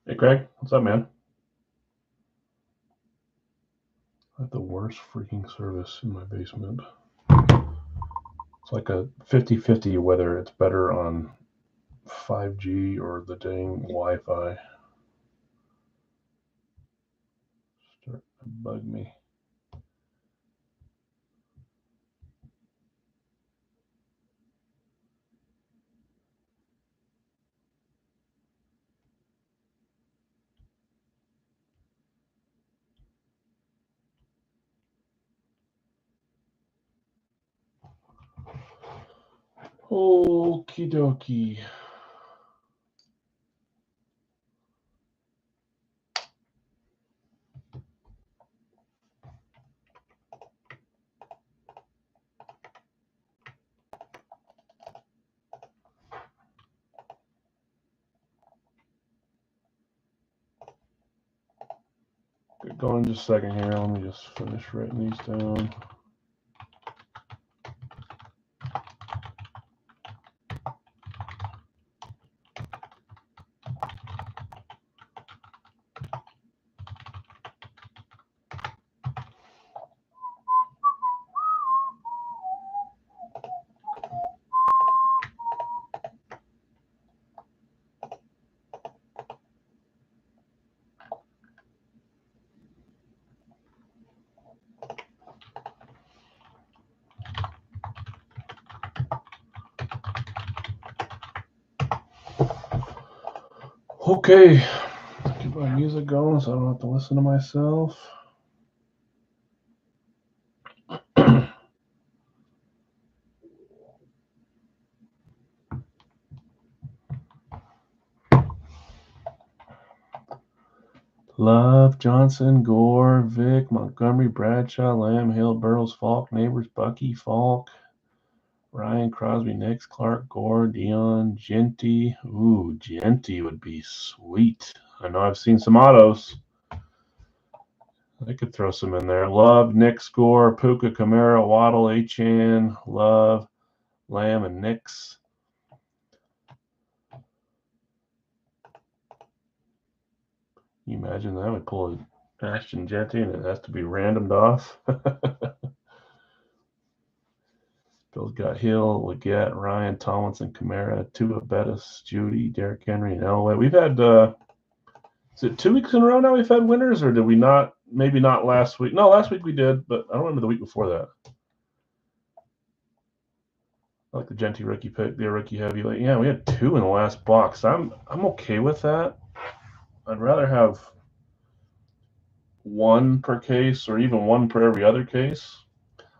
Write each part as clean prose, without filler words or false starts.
Hey Craig, what's up, man? I have the worst freaking service in my basement. It's like a 50-50 whether it's better on 5G or the dang Wi-Fi. Start to bug me. Okie dokie. Get going in just a second here. Let me just finish writing these down. Okay, keep my music going so I don't have to listen to myself. Love, Johnson, Gore, Vick, Montgomery, Bradshaw, Lamb, Hill, Burrows, Falk, Neighbors, Bucky, Falk, Ryan, Crosby, Nix, Clark, Gore, Dion, Genty. Ooh, Genty would be sweet. I know I've seen some autos. I could throw some in there. Love, Nix, Gore, Puka, Kamara, Waddle, Achan, Love, Lamb, and Nix. Can you imagine that? We pull an Ashton Genty and it has to be randomed off. Bill's got Hill, Leggett, Ryan, Tomlinson, Kamara, Tua, Bettis, Judy, Derrick Henry, and Elway. We've had, is it 2 weeks in a row now we've had winners, or did we not? Maybe not last week. No, last week we did, but I don't remember the week before that. I like the Genty rookie pick, the rookie heavyweight. Yeah, we had 2 in the last box. I'm okay with that. I'd rather have 1 per case or even 1 per every other case.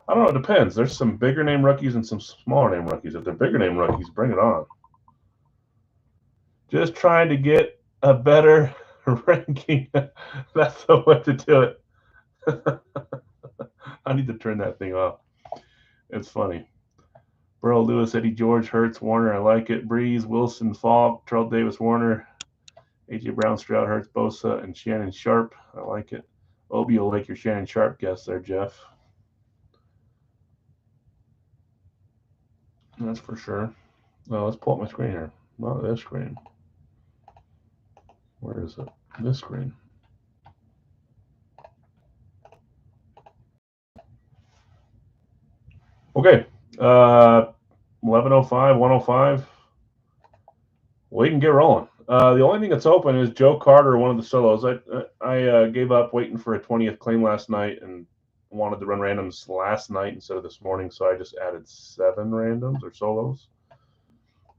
I don't know. It depends. There's some bigger name rookies and some smaller name rookies. If they're bigger name rookies, bring it on. Just trying to get a better ranking. That's the way to do it. I need to turn that thing off. It's funny. Burrow, Lewis, Eddie George, Hurts, Warner. I like it. Breeze, Wilson, Falk, Terrell Davis, Warner, AJ Brown, Stroud, Hurts, Bosa, and Shannon Sharp. I like it. Obi will like your Shannon Sharp guess there, Jeff. That's for sure. Let's pull up my screen here. Not this screen. Where is it? This screen. Okay. 11:05, 105. We can get rolling. The only thing that's open is Joe Carter, one of the solos. I gave up waiting for a 20th claim last night and wanted to run randoms last night instead of this morning, so I just added 7 randoms or solos.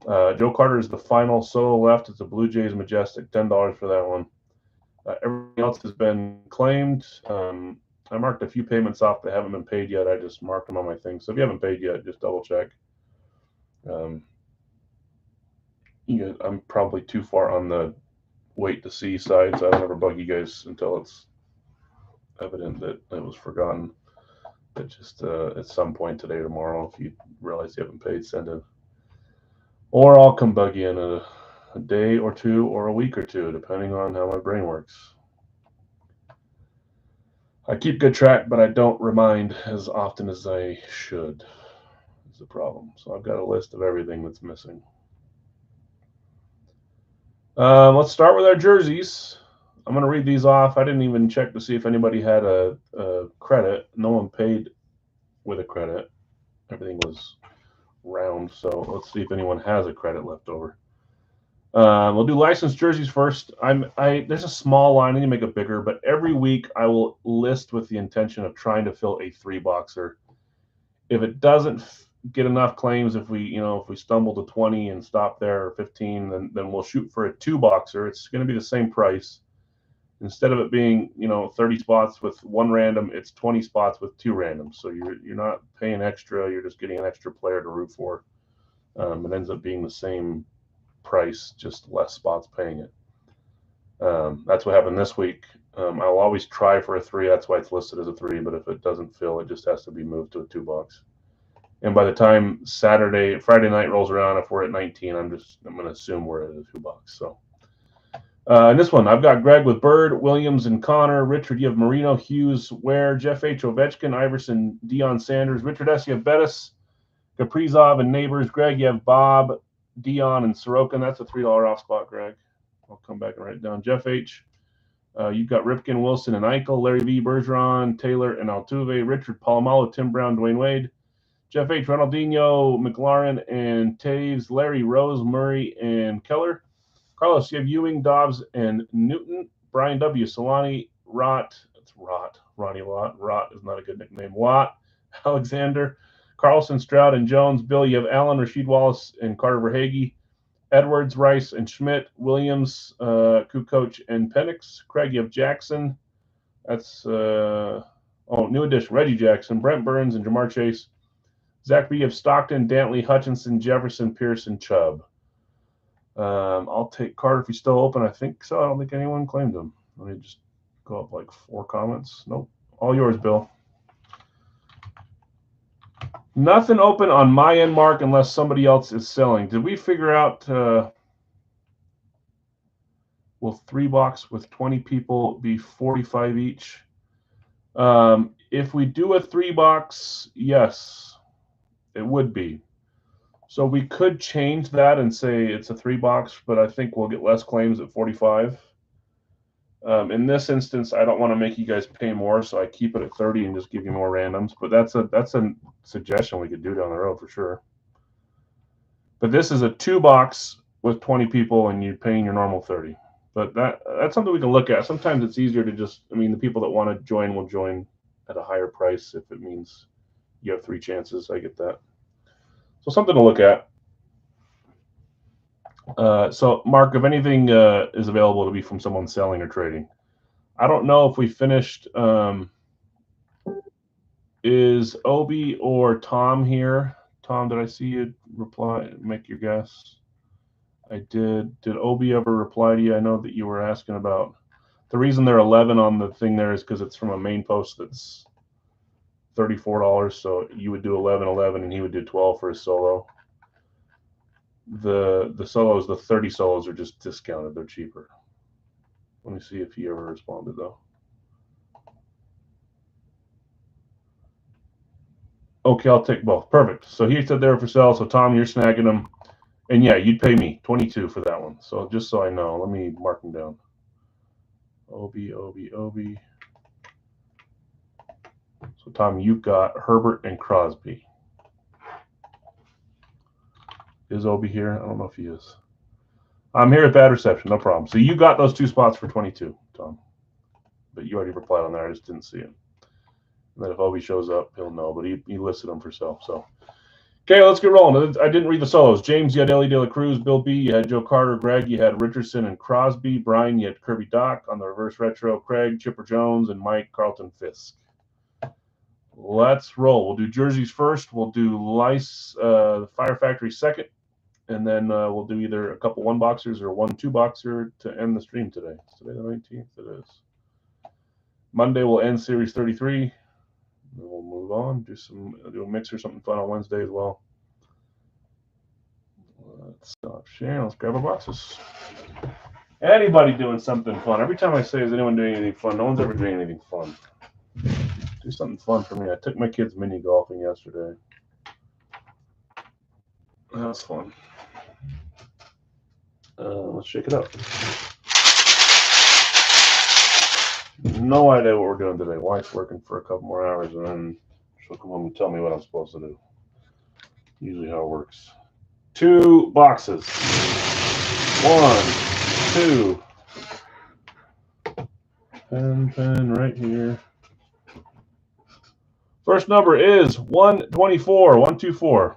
Joe Carter is the final solo left. It's a Blue Jays Majestic, $10 for that one. Everything else has been claimed. I marked a few payments off that haven't been paid yet. I just marked them on my thing. So if you haven't paid yet, just double check. I'm probably too far on the wait to see side, so I don't ever bug you guys until it's evident that it was forgotten. But just at some point today or tomorrow, if you realize you haven't paid, send it. Or I'll come bug you in a day or two or a week or two, depending on how my brain works. I keep good track, but I don't remind as often as I should. Is the problem. So I've got a list of everything that's missing. Let's start with our jerseys. I'm going to read these off. I didn't even check to see if anybody had a credit. No one paid with a credit. Everything was round. So let's see if anyone has a credit left over. We'll do licensed jerseys first. There's a small line. I need to make it bigger, but every week I will list with the intention of trying to fill a 3-boxer. If it doesn't get enough claims, if we stumble to 20 and stop there, or 15, then we'll shoot for a 2-boxer. It's going to be the same price. Instead of it being 30 spots with 1 random, it's 20 spots with 2 randoms. So you're not paying extra. You're just getting an extra player to root for. It ends up being the same price, just less spots paying it. That's what happened this week. I'll always try for a 3. That's why it's listed as a 3. But if it doesn't fill, it just has to be moved to a 2-box. And by the time Friday night rolls around, if we're at 19, I'm going to assume we're at a 2-box. So. In this one, I've got Greg with Bird, Williams and Connor. Richard, you have Marino, Hughes, Ware, Jeff H. Ovechkin, Iverson, Deion Sanders. Richard S., you have Bettis, Kaprizov, and Neighbors. Greg, you have Bob, Deion, and Sorokin. That's a $3 off spot, Greg. I'll come back and write it down. Jeff H., you've got Ripken, Wilson, and Eichel. Larry V., Bergeron, Taylor, and Altuve. Richard, Palomalo, Tim Brown, Dwayne Wade. Jeff H., Ronaldinho, McLaurin, and Taves. Larry, Rose, Murray, and Keller. Carlos, you have Ewing, Dobbs, and Newton. Brian W., Solani, Rott. That's Rott. Ronnie Lott. Rott is not a good nickname. Watt, Alexander, Carlson, Stroud, and Jones. Bill, you have Allen, Rasheed Wallace, and Carter Verhage. Edwards, Rice, and Schmidt. Williams, Kukoc, and Penix. Craig, you have Jackson. That's new addition. Reggie Jackson, Brent Burns, and Jamar Chase. Zach B., you have Stockton, Dantley, Hutchinson, Jefferson, Pearson, Chubb. I'll take Carter if he's still open. I think so. I don't think anyone claimed him. Let me just go up like 4 comments. Nope. All yours, Bill. Nothing open on my end, Mark, unless somebody else is selling. Did we figure out will 3-box with 20 people be 45 each? If we do a 3-box, yes, it would be. So we could change that and say it's a 3-box, but I think we'll get less claims at 45. In this instance, I don't want to make you guys pay more, so I keep it at 30 and just give you more randoms. But that's a suggestion we could do down the road for sure. But this is a 2-box with 20 people, and you're paying your normal 30. But that's something we can look at. Sometimes it's easier to the people that want to join will join at a higher price if it means you have 3 chances. I get that. So something to look at. So, Mark, if anything is available to be from someone selling or trading, I don't know if we finished. Is Obi or Tom here? Tom, did I see you reply? Make your guess. I did. Did Obi ever reply to you? I know that you were asking about the reason they're 11 on the thing there is because it's from a main post that's $34. So you would do 11, and he would do 12 for his solo. The solos, the 30 solos are just discounted. They're cheaper. Let me see if he ever responded though. Okay, I'll take both. Perfect. So he said they were for sale. So Tom, you're snagging them, and yeah, you'd pay me $22 for that one. So just so I know, let me mark them down. Obi. So Tom, you've got Herbert and Crosby. Is Obi here? I don't know if he is. I'm here at bad reception, no problem. So you got those 2 spots for 22, Tom. But you already replied on there. I just didn't see it. And then if Obi shows up, he'll know. But he listed them for sale. So, okay, let's get rolling. I didn't read the solos. James, you had Ellie De La Cruz. Bill B, you had Joe Carter. Greg, you had Richardson and Crosby. Brian, you had Kirby Doc on the reverse retro. Craig, Chipper Jones, and Mike Carlton Fisk. Let's roll. We'll do jerseys first. We'll do the Fire Factory second. And then we'll do either a couple 1-boxers or 1 2-boxer to end the stream today. It's today the 19th. It is. Monday we'll end Series 33. Then we'll move on. Do a mix or something fun on Wednesday as well. Let's stop sharing. Let's grab our boxes. Anybody doing something fun? Every time I say, is anyone doing anything fun? No one's ever doing anything fun. Do something fun for me. I took my kids mini golfing yesterday. That was fun. Let's shake it up. No idea what we're doing today. Wife's working for a couple more hours, and then she'll come home and tell me what I'm supposed to do. Usually how it works. 2 boxes. 1, 2. Pen right here. First number is 124. 124.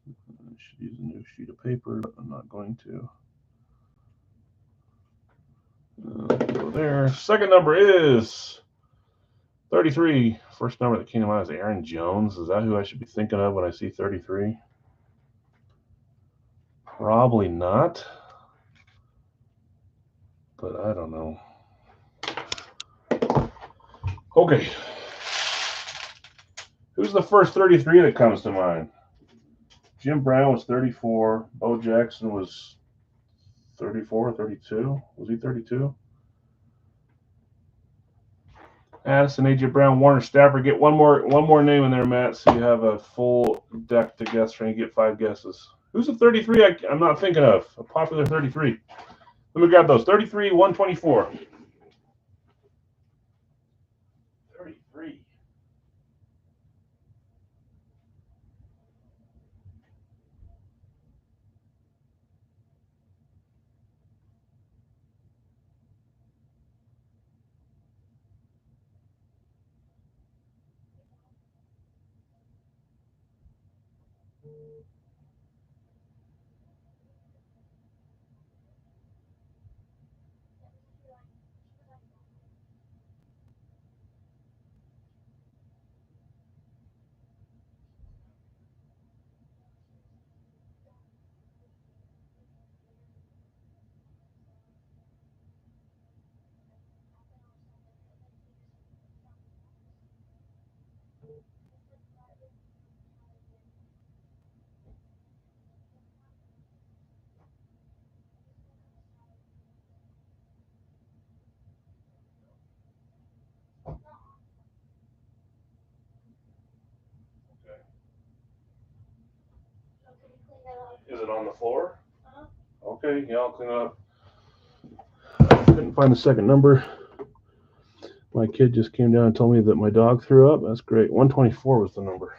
I should use a new sheet of paper, but I'm not going to. Go there. Second number is 33. First number that came to mind is Aaron Jones. Is that who I should be thinking of when I see 33? Probably not. But I don't know. Okay. Who's the first 33 that comes to mind? Jim Brown was 34. Bo Jackson was 34, 32. Was he 32? Addison, A.J. Brown, Warner Stafford. Get one more name in there, Matt, so you have a full deck to guess from. You get 5 guesses. Who's the 33 I'm not thinking of? A popular 33. Let me grab those. 33, 124. 33. Is it on the floor? Okay, yeah, I'll clean it up. Couldn't find the second number. My kid just came down and told me that my dog threw up. That's great. 124 was the number.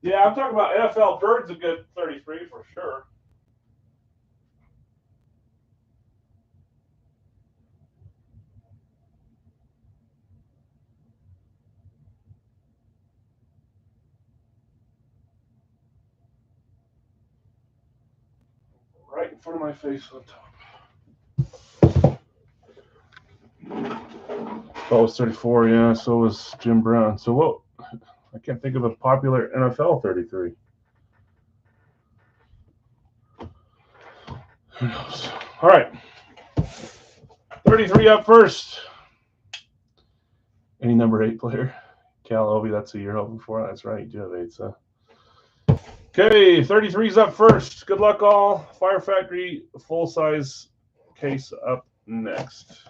Yeah, I'm talking about NFL. Bird's a good 33 for sure. Right in front of my face on top. Oh, it was 34, yeah, so was Jim Brown. So what? I can't think of a popular NFL 33. Who knows? All right. 33 up first. Any number 8 player? Cal Obi, that's who you're hoping for. That's right, you do have 8, so. Okay, 33's up first. Good luck, all. Fire Factory full-size case up next.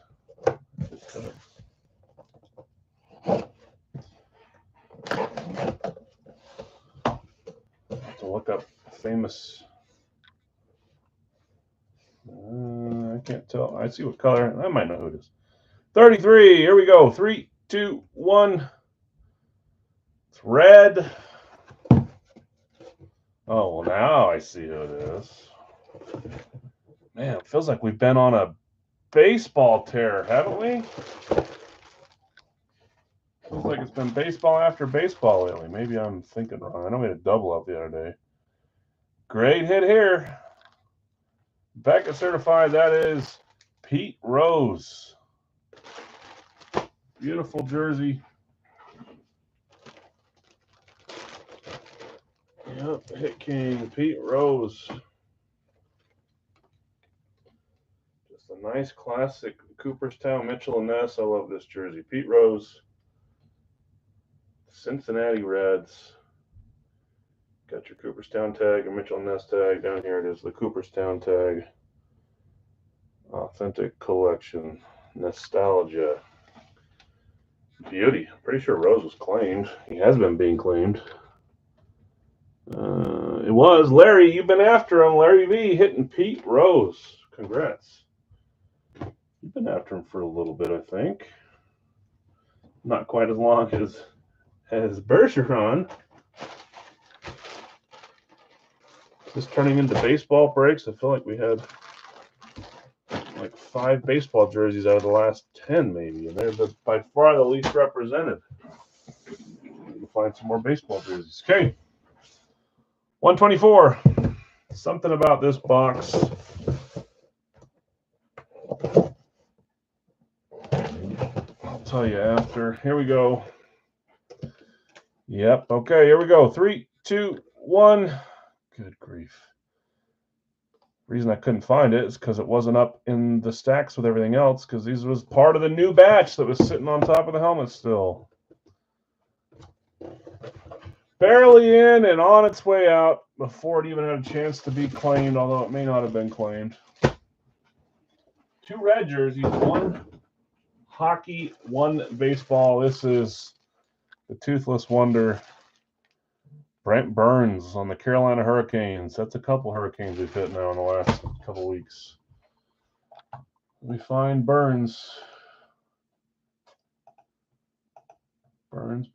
To look up famous. I can't tell. I see what color. I might know who it is. 33. Here we go. 3, 2, 1. It's red. Oh, well, now I see who it is. Man, it feels like we've been on a baseball tear, haven't we? Feels like it's been baseball after baseball lately. Maybe I'm thinking wrong. I know we had a double up the other day. Great hit here. Beckett certified. That is Pete Rose. Beautiful jersey. Yep, hit king, Pete Rose. Just a nice classic Cooperstown, Mitchell and Ness. I love this jersey. Pete Rose. Cincinnati Reds. Got your Cooperstown tag and Mitchell and Ness tag. Down here it is, the Cooperstown tag. Authentic collection. Nostalgia. Beauty. I'm pretty sure Rose was claimed. He has been being claimed. It was. Larry, you've been after him. Larry V hitting Pete Rose. Congrats. You've been after him for a little bit, I think. Not quite as long as Bergeron. Is this turning into baseball breaks? I feel like we had like 5 baseball jerseys out of the last 10, maybe, and they're by far the least represented. We'll find some more baseball jerseys. Okay, 124. Something about this box. I'll tell you after. Here we go. Yep. Okay, here we go. 3, 2, 1. Good grief. The reason I couldn't find it is because it wasn't up in the stacks with everything else, because these was part of the new batch that was sitting on top of the helmet still. Barely in and on its way out before it even had a chance to be claimed, although it may not have been claimed. 2 red jerseys, 1 hockey, 1 baseball. This is the Toothless Wonder, Brent Burns on the Carolina Hurricanes. That's a couple Hurricanes we've hit now in the last couple weeks. We find Burns. Burns.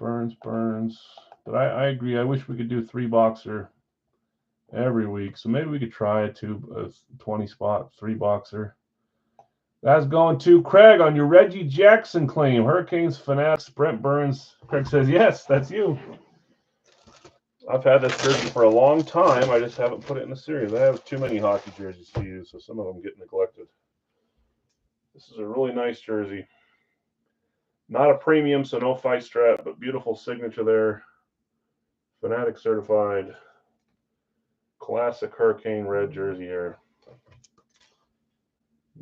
But I agree. I wish we could do 3 boxer every week. So maybe we could try a 20 spot 3 boxer. That's going to Craig on your Reggie Jackson claim. Hurricanes Fanatics, Brent Burns. Craig says, yes, that's you. I've had this jersey for a long time. I just haven't put it in the series. I have too many hockey jerseys to use, so some of them get neglected. This is a really nice jersey. Not a premium, so no fight strap, but beautiful signature there. Fanatic certified. Classic Hurricane red jersey here.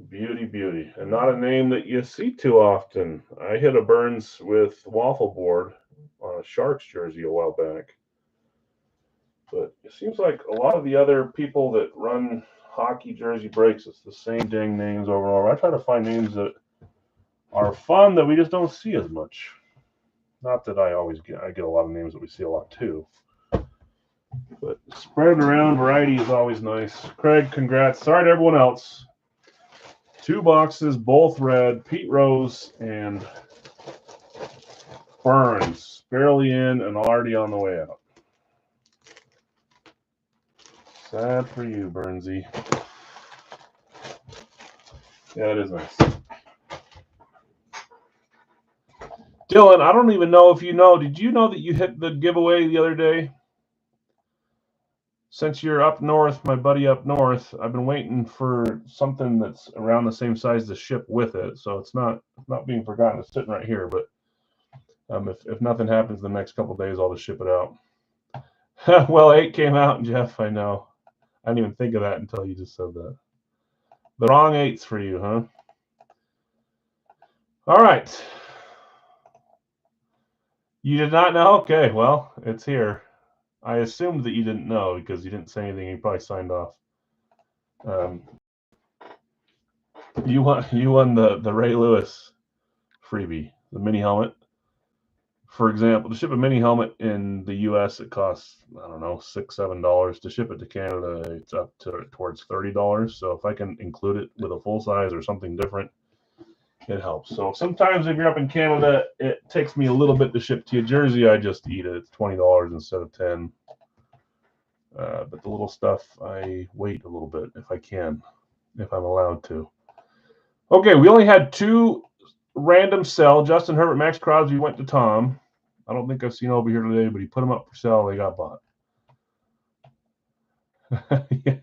Beauty. And not a name that you see too often. I hit a Burns with waffle board on a Sharks jersey a while back. But it seems like a lot of the other people that run hockey jersey breaks, it's the same dang names over and over. I try to find names that are fun that we just don't see as much. Not that I get a lot of names that we see a lot too. But spread around variety is always nice. Craig, congrats. Sorry to everyone else. 2 boxes, both red. Pete Rose and Burns. Barely in and already on the way out. Sad for you, Burnsy. Yeah, it is nice. Dylan, I don't even know if you know. Did you know that you hit the giveaway the other day? Since you're up north, my buddy up north, I've been waiting for something that's around the same size to ship with it. So it's not being forgotten. It's sitting right here. But if nothing happens the next couple of days, I'll just ship it out. Well, 8 came out, Jeff. I know. I didn't even think of that until you just said that. The wrong 8s for you, huh? All right. You did not know? Okay, well, it's here. I assumed that you didn't know because you didn't say anything. You probably signed off. You won the Ray Lewis freebie, the mini helmet. For example, to ship a mini helmet in the U.S., it costs, I don't know, $6, $7. To ship it to Canada, it's up towards $30. So if I can include it with a full size or something different, it helps. So sometimes if you're up in Canada, it takes me a little bit to ship to you. Jersey, I just eat it. It's $20 instead of $10. But the little stuff, I wait a little bit if I can, if I'm allowed to. Okay, we only had 2 random sell. Justin Herbert, Max Crosby went to Tom. I don't think I've seen over here today, but he put them up for sale. They got bought. Yeah.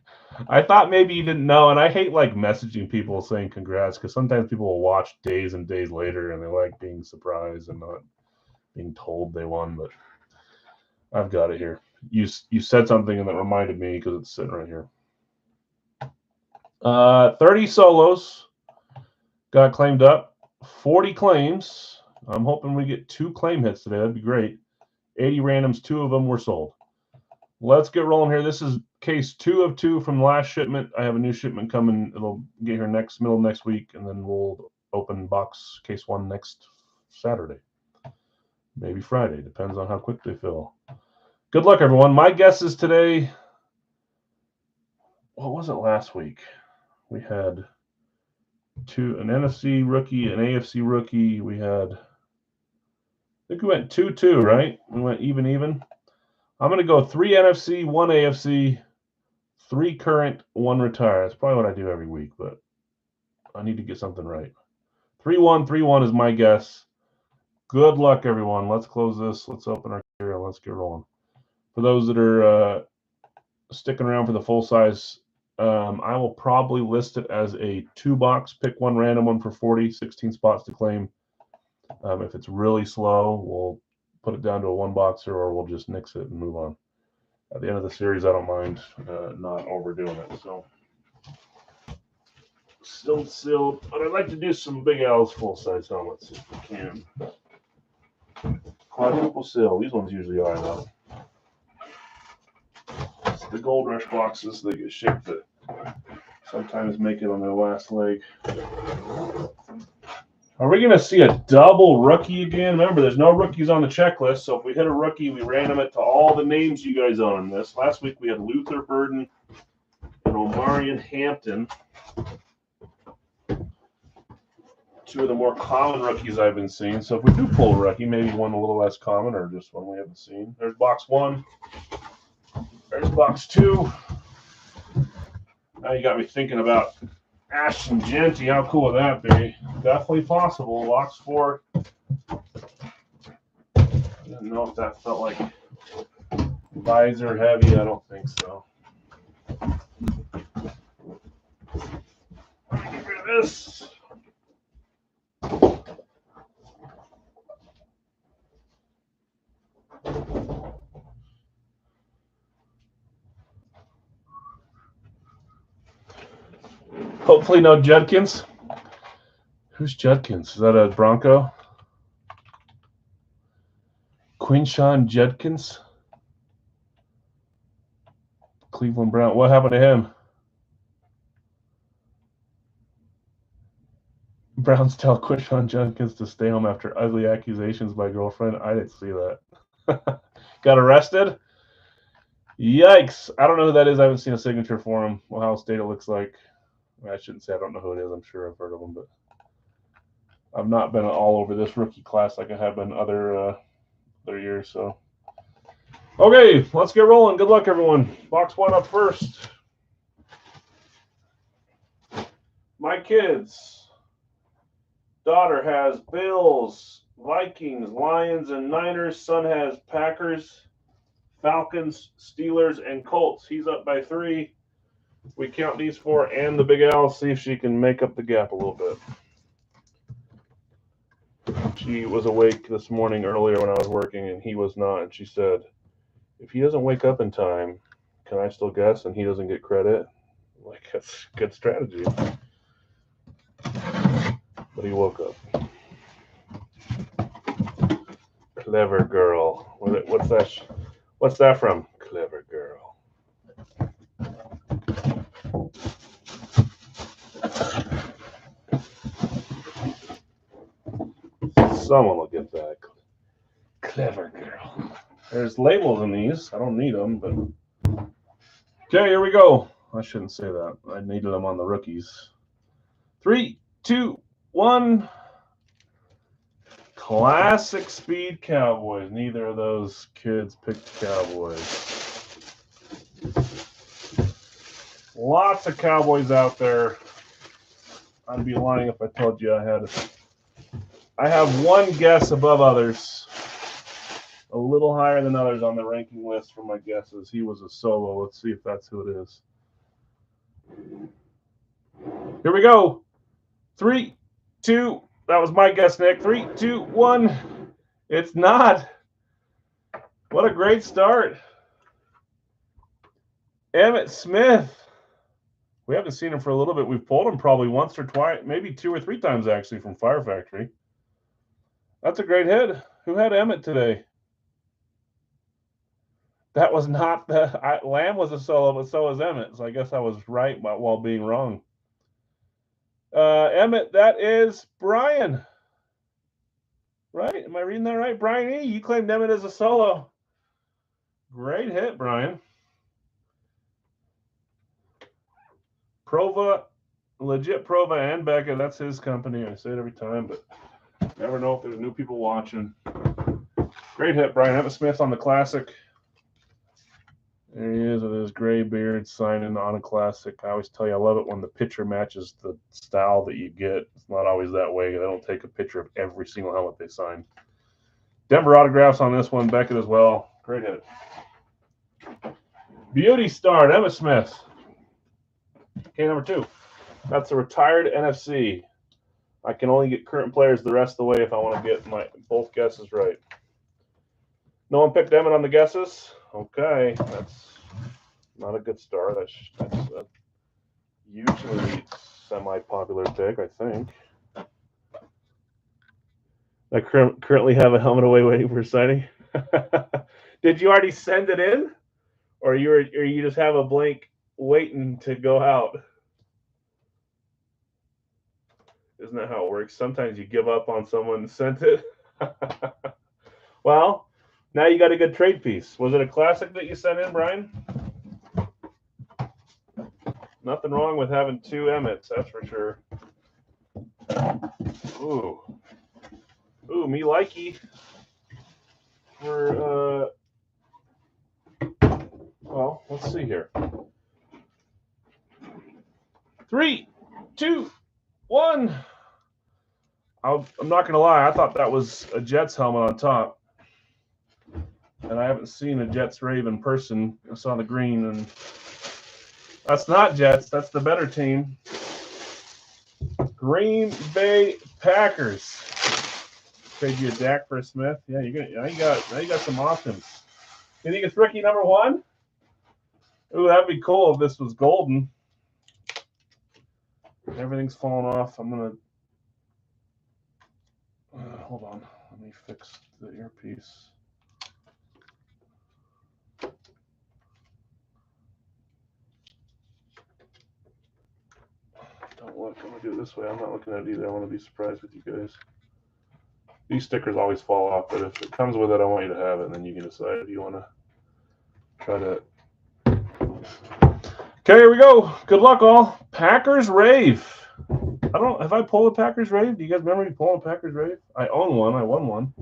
I thought maybe you didn't know, and I hate like messaging people saying congrats because sometimes people will watch days and days later and they like being surprised and not being told they won. But I've got it here. You said something and that reminded me because it's sitting right here. 30 solos got claimed up. 40 claims. I'm hoping we get 2 claim hits today. That'd be great. 80 randoms. 2 of them were sold. Let's get rolling here. This is case 2 of 2 from the last shipment. I have a new shipment coming. It'll get here middle of next week, and then we'll open box case 1 next Saturday. Maybe Friday. Depends on how quick they fill. Good luck, everyone. My guess is today what was it last week? We had an NFC rookie, an AFC rookie. We had, I think we went 2-2, right? We went even. I'm going to go 3 NFC, 1 AFC, 3 current, 1 retire. That's probably what I do every week, but I need to get something right. 3-1, 3-1 is my guess. Good luck, everyone. Let's close this. Let's open our carrier. Let's get rolling. For those that are sticking around for the full size, I will probably list it as a 2-box. Pick one random one for 40, 16 spots to claim. If it's really slow, we'll put it down to a 1-boxer, or we'll just nix it and move on. At the end of the series, I don't mind not overdoing it. So still sealed, but I'd like to do some Big Al's full size helmets if we can. Quadruple seal. These ones usually are though. It's the Gold Rush boxes. They get shipped that sometimes make it on their last leg. Are we going to see a double rookie again? Remember, there's no rookies on the checklist, so if we hit a rookie, we random it to all the names you guys own this. Last week we had Luther Burden and Omarion Hampton. 2 of the more common rookies I've been seeing. So if we do pull a rookie, maybe one a little less common or just one we haven't seen. There's box 1. There's box 2. Now you got me thinking about Ashton Jeanty. How cool would that be? Definitely possible. Box 4. I didn't know if that felt like visor heavy. I don't think so. Get rid of this. Hopefully no Judkins. Who's Judkins? Is that a Bronco? Quinshon Judkins? Cleveland Brown. What happened to him? Browns tell Quinshon Judkins to stay home after ugly accusations by girlfriend. I didn't see that. Got arrested? Yikes. I don't know who that is. I haven't seen a signature for him. Ohio State, it looks like. I shouldn't say I don't know who it is. I'm sure I've heard of him, but I've not been all over this rookie class like I have been other years. So, okay, let's get rolling. Good luck, everyone. Box 1 up first. My kids' daughter has Bills, Vikings, Lions, and Niners. Son has Packers, Falcons, Steelers, and Colts. He's up by 3. We count these 4 and the Big Al, see if she can make up the gap a little bit. She was awake this morning earlier when I was working, and he was not. And she said, if he doesn't wake up in time, can I still guess and he doesn't get credit? Like, that's a good strategy. But he woke up. Clever girl. What's that? What's that from? Clever girl. Someone will get that. Clever girl. There's labels in these. I don't need them, but okay, here we go. I shouldn't say that. I needed them on the rookies. 3, 2, 1. Classic Speed Cowboys. Neither of those kids picked Cowboys. Lots of Cowboys out there. I'd be lying if I told you I have one guess above others. A little higher than others on the ranking list for my guesses. He was a solo. Let's see if that's who it is. Here we go. 3, 2. That was my guess, Nick. 3, 2, 1. It's not. What a great start. Emmitt Smith. We haven't seen him for a little bit. We've pulled him probably once or twice, maybe 2 or 3 times actually from Fire Factory. That's a great hit. Who had Emmitt today? That was not the Lamb was a solo, but so was Emmitt. So I guess I was right while being wrong. Emmitt, that is Brian. Right? Am I reading that right? Brian E., you claimed Emmitt as a solo. Great hit, Brian. Prova, legit Prova and Becca. That's his company. I say it every time, but never know if there's new people watching. Great hit, Brian Emmitt Smith on the Classic. There he is with his gray beard signing on a Classic. I always tell you, I love it when the picture matches the style that you get. It's not always that way. They don't take a picture of every single helmet they sign. Denver autographs on this one. Beckett as well. Great hit. Beauty Star, Emmitt Smith. Okay, number 2. That's a retired NFC. I can only get current players the rest of the way if I want to get my both guesses right. No one picked Emmitt on the guesses? Okay, that's not a good start. That's a usually semi-popular pick, I think. I currently have a helmet away waiting for signing. Did you already send it in? Or you just have a blank waiting to go out? Isn't that how it works? Sometimes you give up on someone and sent it. Well, now you got a good trade piece. Was it a Classic that you sent in, Brian? Nothing wrong with having 2 Emmets, that's for sure. Ooh, me likey. We're well, let's see here. 3, 2, 1. I'm not gonna lie. I thought that was a Jets helmet on top, and I haven't seen a Jets Rave in person. I saw the green, and that's not Jets. That's the better team. Green Bay Packers. Trade you a Dak for a Smith. Yeah, now you got some options. You think it's rookie number 1? Ooh, that'd be cool if this was golden. Everything's falling off. I'm gonna hold on. Let me fix the earpiece. Don't look. I'm gonna do it this way. I'm not looking at it either. I want to be surprised with you guys. These stickers always fall off, but if it comes with it, I want you to have it, and then you can decide if you want to try to. Okay, here we go. Good luck, all. Packers Rave. I don't know. Have I pulled a Packers Rave? Do you guys remember me pulling a Packers Rave? I own one. I won one.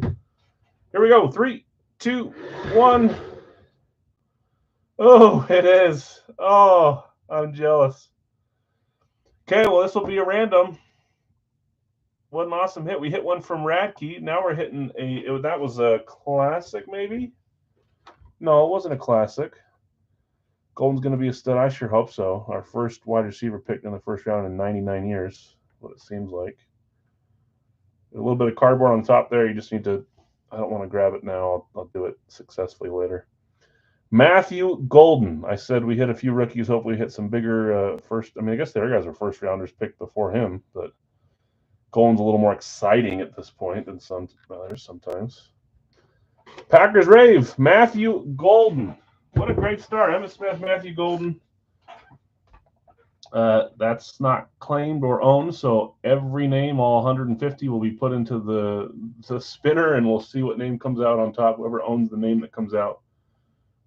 Here we go. 3, 2, 1. Oh, it is. Oh, I'm jealous. Okay, well, this will be a random. What an awesome hit. We hit one from Radke. Now we're hitting that was a Classic, maybe? No, it wasn't a Classic. Golden's going to be a stud. I sure hope so. Our first wide receiver picked in the first round in 99 years, what it seems like. A little bit of cardboard on top there. You just need to, I don't want to grab it now. I'll do it successfully later. Matthew Golden. I said we hit a few rookies. Hopefully hit some bigger first. I mean, I guess the other guys are first rounders picked before him, but Golden's a little more exciting at this point than some others sometimes. Packers Rave, Matthew Golden. What a great start. Emmitt Smith, Matthew Golden. That's not claimed or owned, so every name, all 150, will be put into the spinner, and we'll see what name comes out on top. Whoever owns the name that comes out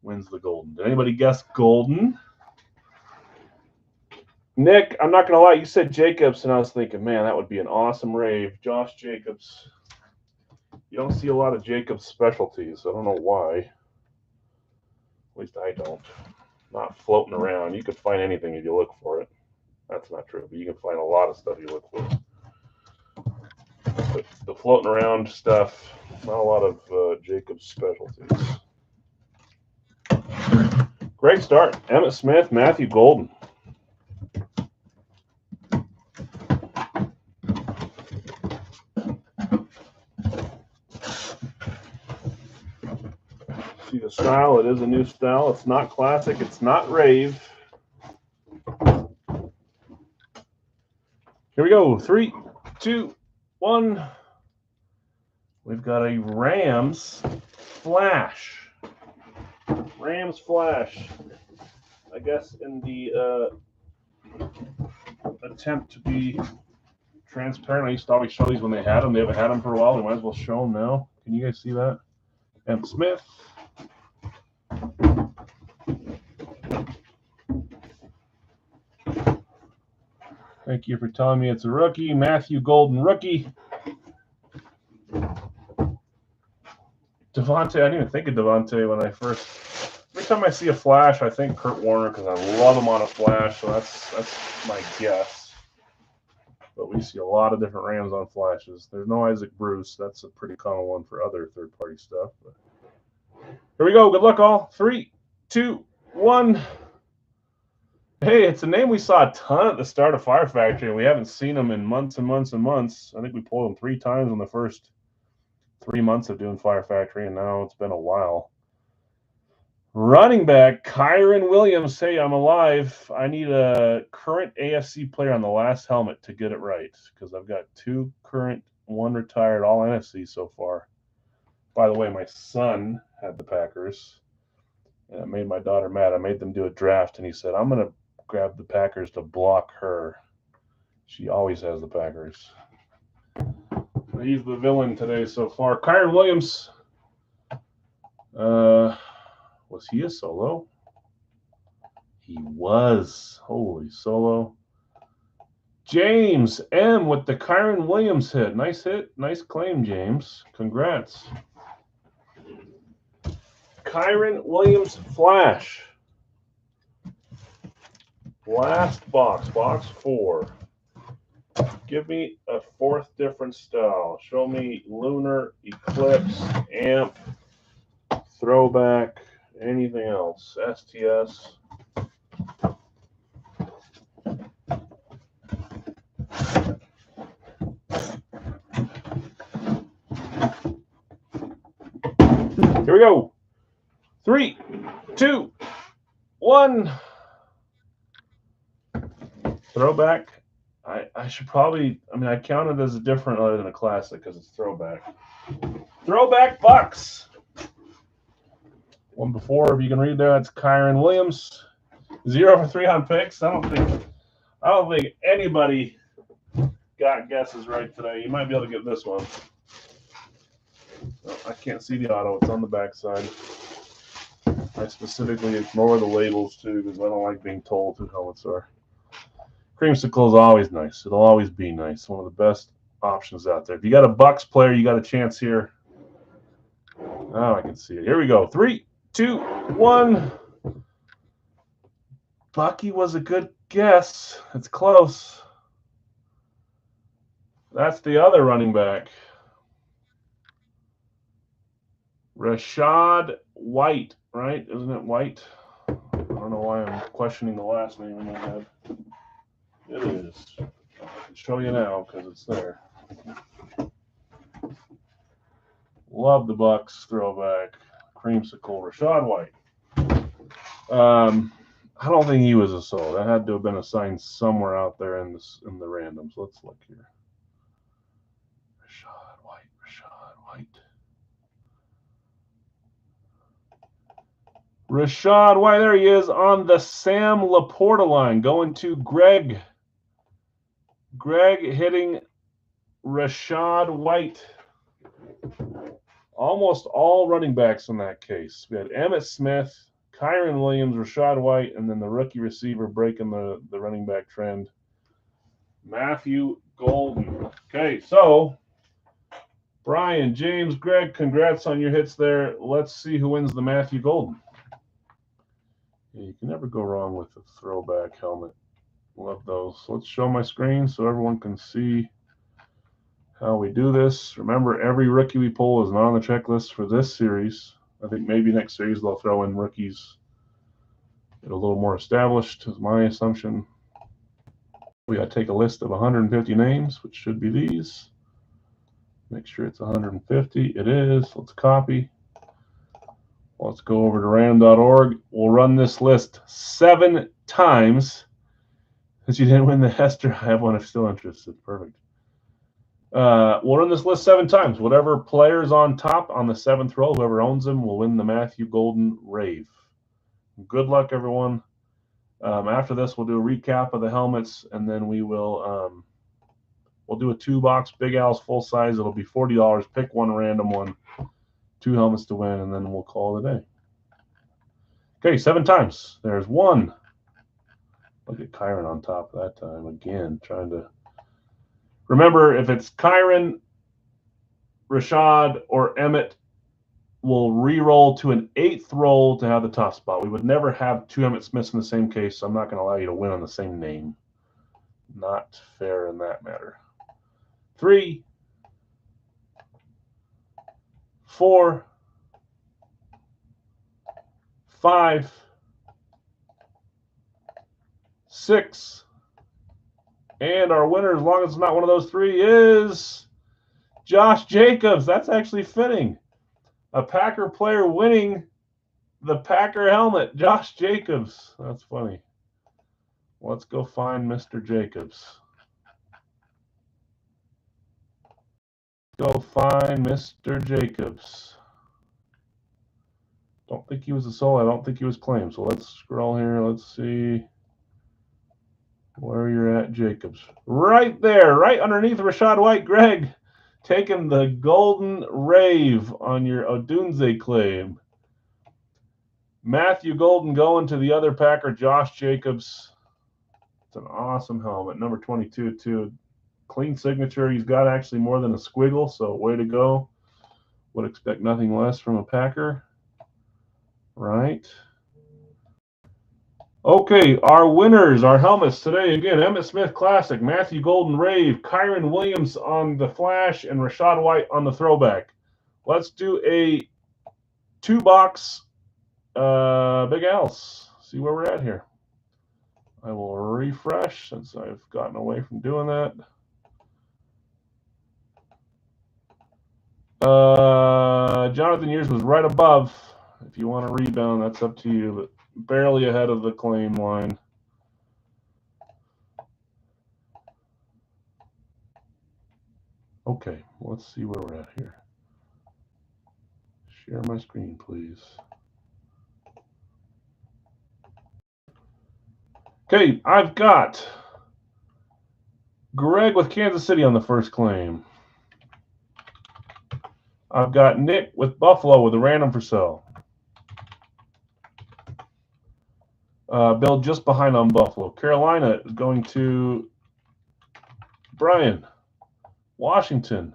wins the Golden. Did anybody guess Golden? Nick, I'm not going to lie. You said Jacobs, and I was thinking, man, that would be an awesome Rave. Josh Jacobs. You don't see a lot of Jacobs specialties. I don't know why. At least I don't. Not floating around. You could find anything if you look for it. That's not true, but you can find a lot of stuff you look for. But the floating around stuff, not a lot of Jacobs specialties. Great start. Emmitt Smith, Matthew Golden. See the style. It is a new style. It's not Classic. It's not Rave. Here we go. 3, 2, 1. We've got a Rams Flash. Rams Flash. I guess in the attempt to be transparent, I used to always show these when they had them. They haven't had them for a while. We might as well show them now. Can you guys see that? Emmitt Smith. Thank you for telling me it's a rookie. Matthew Golden, rookie. Devontae, I didn't even think of Devontae when I first. Every time I see a flash, I think Kurt Warner because I love him on a flash. So that's my guess. But we see a lot of different Rams on flashes. There's no Isaac Bruce. That's a pretty common one for other third-party stuff. But here we go. Good luck, all. 3, 2, 1. Hey, it's a name we saw a ton at the start of Fire Factory, and we haven't seen him in months and months and months. I think we pulled him 3 times in the first 3 months of doing Fire Factory, and now it's been a while. Running back, Kyren Williams. Hey, I'm alive. I need a current AFC player on the last helmet to get it right because I've got 2 current, 1 retired, all NFC so far. By the way, my son had the Packers, and it made my daughter mad. I made them do a draft, and he said, I'm going to grab the Packers to block her. She always has the Packers. He's the villain today so far. Kyren Williams. Was he a solo? He was. Holy solo. James M. with the Kyren Williams hit. Nice hit. Nice claim, James. Congrats. Kyren Williams flash. Last box. Box 4. Give me a 4th different style. Show me Lunar, Eclipse, Amp, Throwback, anything else. STS. Here we go. 3, 2, 1. Throwback. I should probably, I count it as a different other than a classic because it's throwback. Throwback Bucks. 1 before, if you can read there, that's Kyren Williams. 0 for 3 on picks. I don't think anybody got guesses right today. You might be able to get this one. I can't see the auto. It's on the back side. I specifically ignore the labels too because I don't like being told who helmets are. Creamsicle is always nice. It'll always be nice. One of the best options out there. If you got a Bucks player, you got a chance here. Oh, I can see it. Here we go. 3, 2, 1. Bucky was a good guess. It's close. That's the other running back. Rachaad White, right? Isn't it White? I don't know why I'm questioning the last name in my head. It is. I can show you now because it's there. Love the Bucks throwback. Creamsicle, Rachaad White. I don't think he was a solo. That had to have been assigned somewhere out there in the randoms. Let's look here. Rachaad White. Rachaad White, there he is on the Sam Laporta line, going to Greg. Greg hitting Rachaad White. Almost all running backs in that case. We had Emmitt Smith, Kyren Williams, Rachaad White, and then the rookie receiver breaking the running back trend, Matthew Golden. Okay, so Brian, James, Greg, congrats on your hits there. Let's see who wins the Matthew Golden. Yeah, you can never go wrong with a throwback helmet. Love those. Let's show my screen so everyone can see how we do this. Remember, every rookie we pull is not on the checklist for this series. I think maybe next series they'll throw in rookies get a little more established, is my assumption. We got to take a list of 150 names, which should be these. Make sure it's 150. It is. Let's copy. Let's go over to random.org. We'll run this list 7 times. Since you didn't win the Hester, I have one if still interested. Perfect. We'll run this list 7 times. Whatever player's on top on the 7th row, whoever owns them, will win the Matthew Golden Rave. Good luck, everyone. After this, we'll do a recap of the helmets, and then we will we'll do a 2-box Big Al's full size. It'll be $40. Pick one random one, 2 helmets to win, and then we'll call it a day. Okay, 7 times. There's 1, Look at Kyron on top that time again, trying to remember if it's Kyron, Rashad, or Emmett, we'll re-roll to an 8th roll to have the top spot. We would never have 2 Emmitt Smiths in the same case, so I'm not going to allow you to win on the same name. Not fair in that matter. 3, 4, 5, 6, and our winner, as long as it's not one of those 3, is Josh Jacobs. That's actually fitting. A Packer player winning the Packer helmet. Josh Jacobs. That's funny. Let's go find Mr. Jacobs. Go find Mr. Jacobs. Don't think he was a solo. I don't think he was claimed. So let's scroll here. Let's see where you're at, Jacobs. Right there, right underneath Rachaad White. Greg, taking the golden rave on your Odunze claim. Matthew Golden going to the other Packer, Josh Jacobs. It's an awesome helmet. Number 22, too. Clean signature. He's got actually more than a squiggle, so way to go. Would expect nothing less from a Packer. Right. Okay, our winners, our helmets today. Again, Emmitt Smith Classic, Matthew Golden Rave, Kyron Williams on the Flash, and Rachaad White on the Throwback. Let's do a 2-box Big Al's. See where we're at here. I will refresh since I've gotten away from doing that. Jonathan, yours was right above. If you want to rebound, that's up to you, but barely ahead of the claim line. Okay, let's see where we're at here. Share my screen, please. Okay, I've got Greg with Kansas City on the first claim. I've got Nick with Buffalo with a random for sale. Bill just behind on Buffalo. Carolina is going to Brian. Washington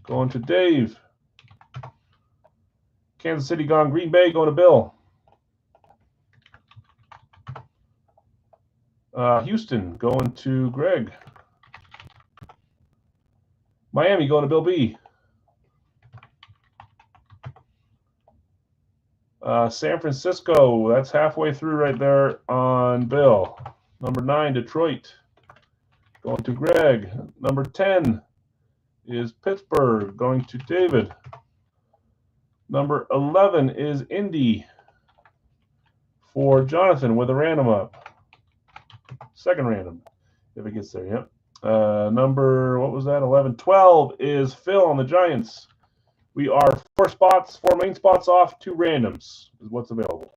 going to Dave. Kansas City gone. Green Bay going to Bill. Houston going to Greg. Miami going to Bill B. San Francisco, that's halfway through right there on Bill. Number 9, Detroit, going to Greg. Number 10 is Pittsburgh, going to David. Number 11 is Indy for Jonathan with a random up. Second random, if it gets there, yep. Number, what was that, 11? 12 is Phil on the Giants. We are 4 spots, 4 main spots off, 2 randoms is what's available.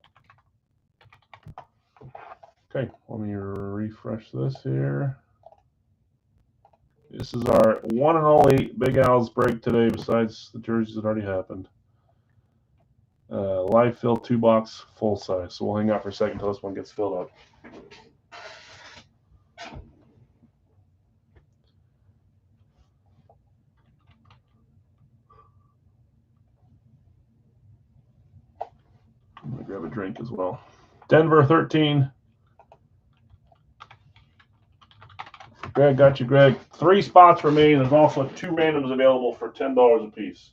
Okay, let me refresh this here. This is our 1 and only Big Al's break today, besides the jerseys that already happened. Live fill 2-box full size. So we'll hang out for a second until this one gets filled up. I'm going to grab a drink as well. Denver 13. Greg, got you, Greg. 3 spots remain. There's also 2 randoms available for $10 a piece.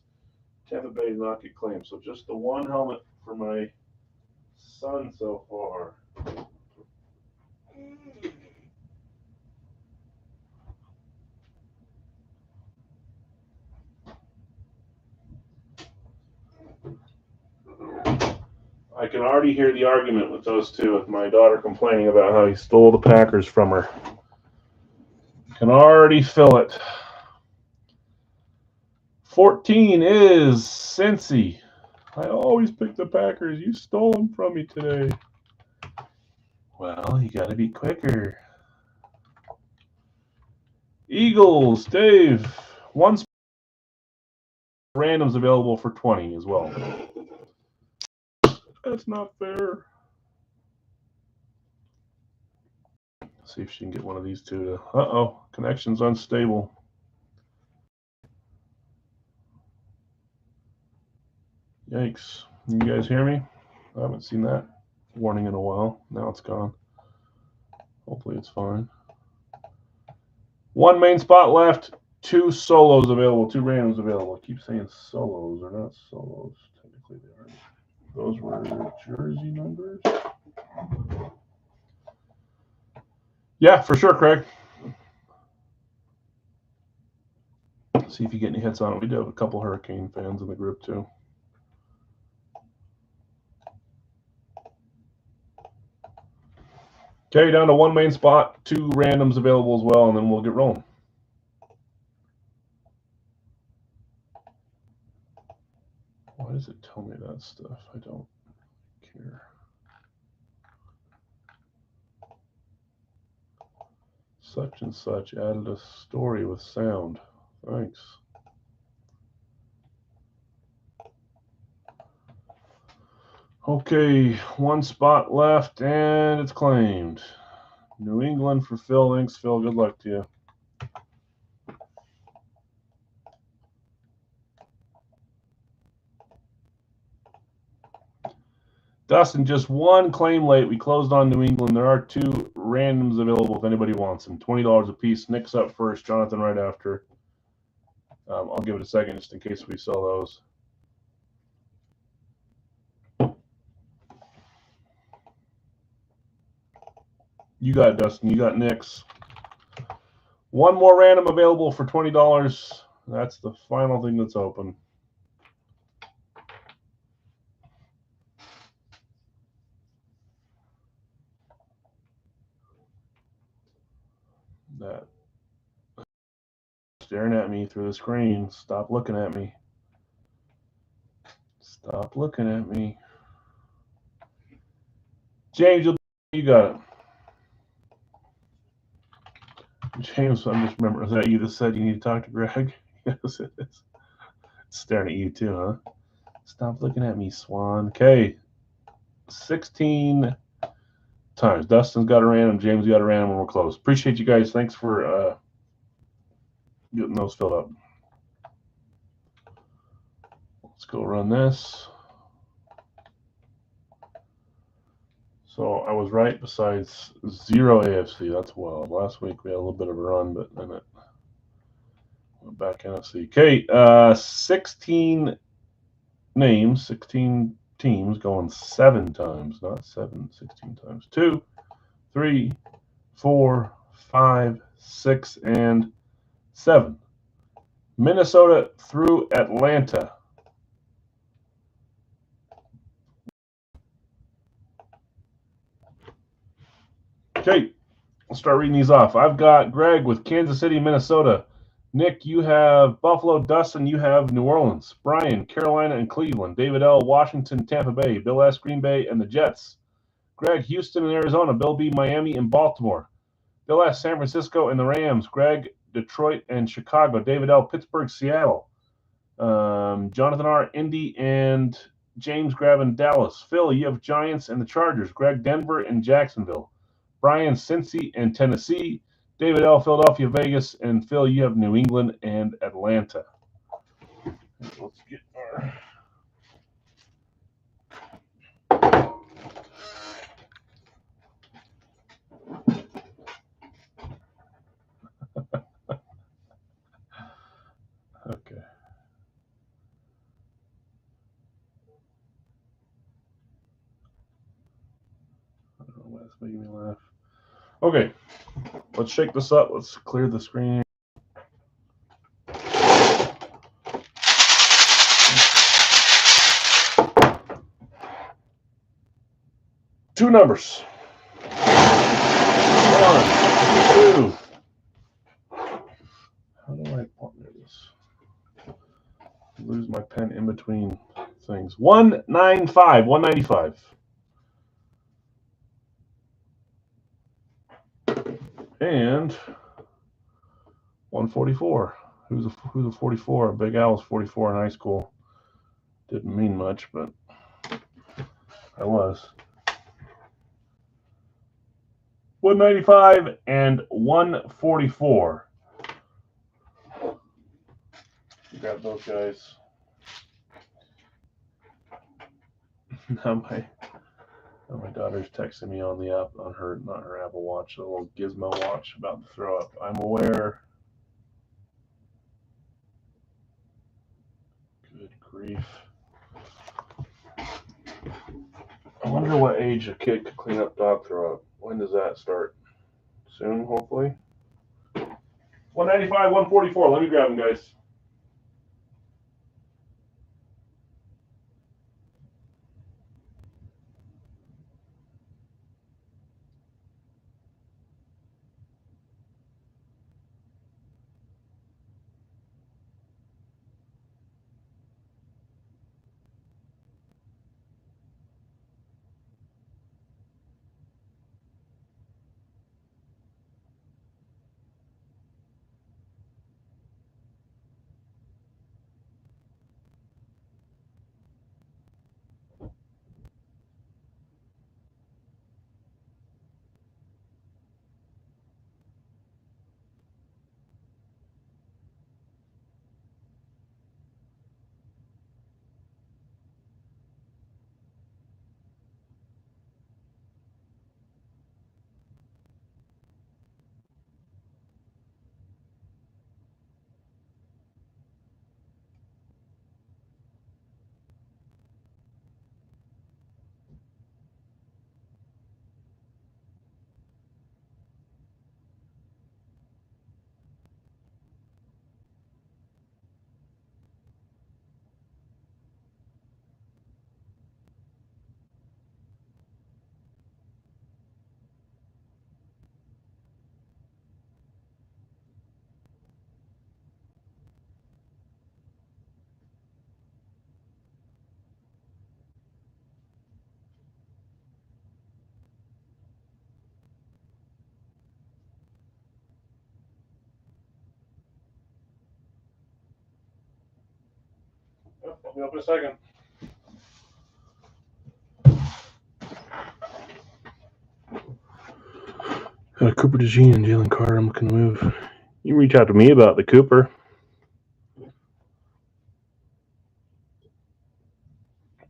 Tampa Bay did not get claimed, so just the 1 helmet for my son so far. I can already hear the argument with those two, with my daughter complaining about how he stole the Packers from her. Can already feel it. 14 is Cincy. I always pick the Packers. You stole them from me today. Well, you got to be quicker. Eagles, Dave. 1 randoms available for 20 as well. That's not fair. See if she can get one of these two to. Uh-oh, connection's unstable. Yikes. You guys hear me? I haven't seen that warning in a while. Now it's gone. Hopefully it's fine. One main spot left. 2 solos available. 2 randoms available. I keep saying solos. They're not solos. Technically they are. Those were jersey numbers. Yeah, for sure, Craig. See if you get any hits on it. We do have a couple Hurricane fans in the group too. Okay, down to 1 main spot, 2 randoms available as well, and then we'll get rolling. Why does it tell me that stuff? I don't care. Such and such added a story with sound. Thanks. Okay, 1 spot left, and it's claimed. New England for Phil. Thanks, Phil. Good luck to you. Dustin, just 1 claim late. We closed on New England. There are 2 randoms available if anybody wants them. $20 a piece. Nick's up first. Jonathan right after. I'll give it a second just in case we sell those. You got it, Dustin. You got Nick's. 1 more random available for $20. That's the final thing that's open. That staring at me through the screen. Stop looking at me. Stop looking at me. James, you got it. James, I'm just remembering, is that you that said you need to talk to Greg? Yes, it is. It's staring at you too, huh? Stop looking at me, Swan. Okay. 16 times. Dustin's got a random. James got a random when we're close. Appreciate you guys. Thanks for getting those filled up. Let's go run this. So I was right besides 0 AFC. That's wild. Last week we had a little bit of a run, but then it went back NFC. Okay, 16 names, 16 teams going 7 times, not 7, 16 times. 2, 3, 4, 5, 6, and 7. Minnesota through Atlanta. Okay, I'll start reading these off. I've got Greg with Kansas City, Minnesota. Nick, you have Buffalo. Dustin, you have New Orleans. Brian, Carolina and Cleveland. David L., Washington, Tampa Bay. Bill S., Green Bay and the Jets. Greg, Houston and Arizona. Bill B., Miami and Baltimore. Bill S., San Francisco and the Rams. Greg, Detroit and Chicago. David L., Pittsburgh, Seattle. Jonathan R., Indy and James grabbing Dallas. Phil, you have Giants and the Chargers. Greg, Denver and Jacksonville. Brian, Cincy and Tennessee. David L., Philadelphia, Vegas, and Phil, you have New England and Atlanta. Let's get our... Okay. I don't know why it's making me laugh. Okay, let's shake this up. Let's clear the screen. Two numbers. 1, 2. How do I partner this? Lose my pen in between things. 195. 195. And 144. Who's a 44? Big Al was 44 in high school. Didn't mean much, but I was. 195 and 144. Grab those guys. Now my daughter's texting me on the app, on her, not her Apple Watch, the little Gizmo watch about to throw up. I'm aware. Good grief. I wonder what age a kid could clean up dog throw up. When does that start? Soon, hopefully. 195, 144. Let me grab them, guys. I'll be up in a second. Cooper DeJean and Jalen Carter, I'm looking to move. You can reach out to me about the Cooper.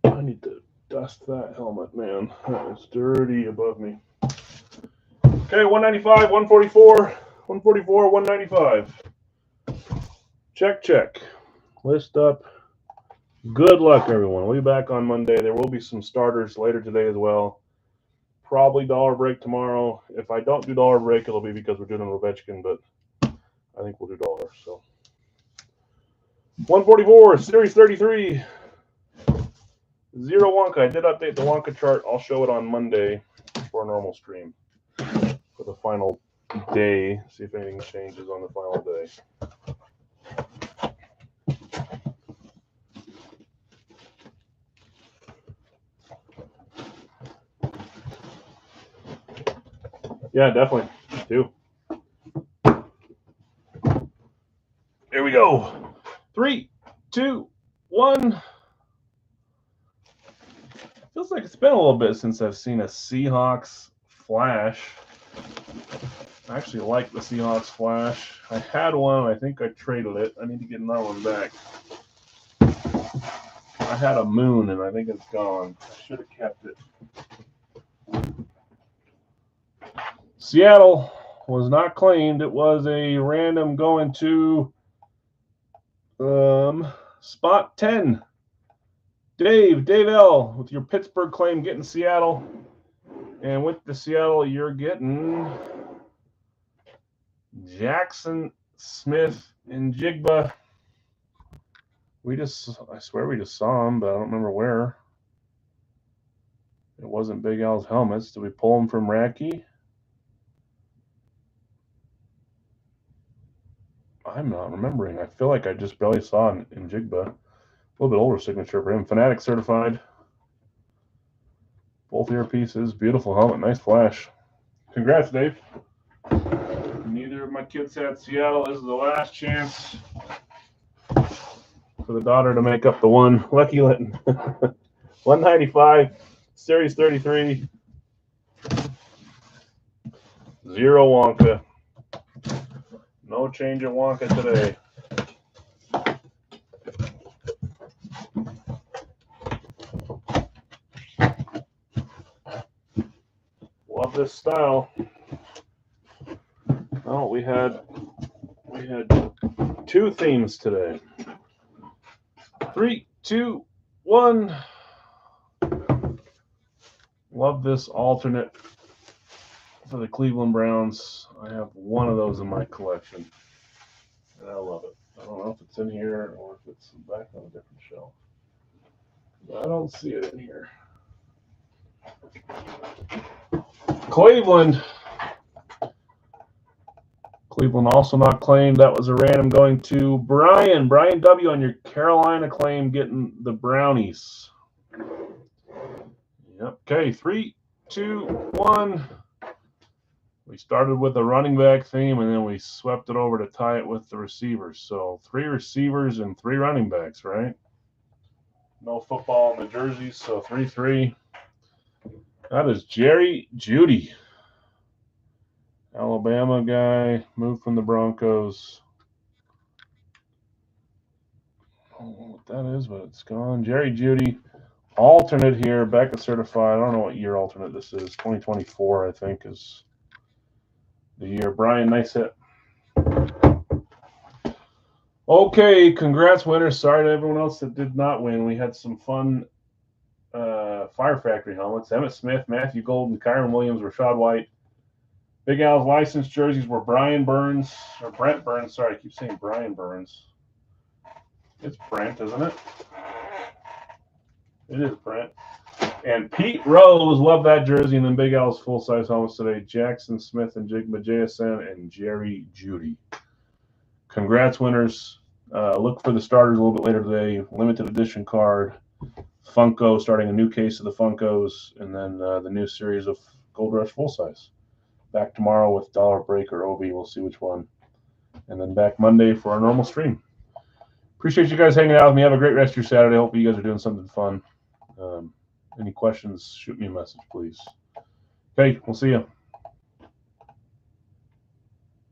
I need to dust that helmet, man. That is dirty above me. Okay, 195, 144, 144, 195. Check. List up. Good luck, everyone. We'll be back on Monday. There will be some starters later today as well. Probably dollar break tomorrow. If I don't do dollar break, it'll be because we're doing an Ovechkin, but I think we'll do dollar. So 144, Series 33. Zero Wonka. I did update the Wonka chart. I'll show it on Monday for a normal stream for the final day. See if anything changes on the final day. Yeah, definitely. Do. Here we go. 3, 2, 1. Feels like it's been a little bit since I've seen a Seahawks flash. I actually like the Seahawks flash. I had one. I think I traded it. I need to get another one back. I had a moon, and I think it's gone. I should have kept it. Seattle was not claimed. It was a random going to spot 10. Dave L. with your Pittsburgh claim getting Seattle. And with the Seattle, you're getting Jackson Smith and Jigba. I swear we just saw him, but I don't remember where. It wasn't Big Al's helmets. Did we pull him from Racky? I'm not remembering. I feel like I just barely saw him in Jigba. A little bit older signature for him. Fanatic certified. Both earpieces. Beautiful helmet. Nice flash. Congrats, Dave. Neither of my kids had Seattle. This is the last chance for the daughter to make up the one. Lucky Linton. 195, Series 33. 0 Wonka. No change at Wonka today. Love this style. Oh, we had 2 themes today. 3, 2, 1. Love this alternate for the Cleveland Browns. I have one of those in my collection, and I love it. I don't know if it's in here or if it's back on a different shelf. I don't see it in here. Cleveland also not claimed. That was a random going to Brian W. on your Carolina claim, getting the Brownies. Yep. Okay, 3, 2, 1. We started with the running back theme, and then we swept it over to tie it with the receivers. So 3 receivers and 3 running backs, right? No football in the jerseys, so 3-3. That is Jerry Jeudy. Alabama guy, moved from the Broncos. I don't know what that is, but it's gone. Jerry Jeudy. Alternate here, Becca certified. I don't know what year alternate this is. 2024, I think, is the year. Brian, nice hit. Okay, congrats, winners. Sorry to everyone else that did not win. We had some fun Fire Factory helmets. Emmett Smith, Matthew Golden, Kyron Williams, Rashad White. Big Al's licensed jerseys were Brent Burns. Sorry, I keep saying Brian Burns. It's Brent, isn't it? It is Brent. And Pete Rose, love that jersey. And then Big Al's full-size helmets today. Jackson Smith and Jigma JSN and Jerry Jeudy. Congrats, winners. Look for the starters a little bit later today. Limited edition card. Funko, starting a new case of the Funkos. And then the new series of Gold Rush full-size. Back tomorrow with Dollar Break or OB. We'll see which one. And then back Monday for our normal stream. Appreciate you guys hanging out with me. Have a great rest of your Saturday. Hope you guys are doing something fun. Any questions, shoot me a message, please. Okay, we'll see you.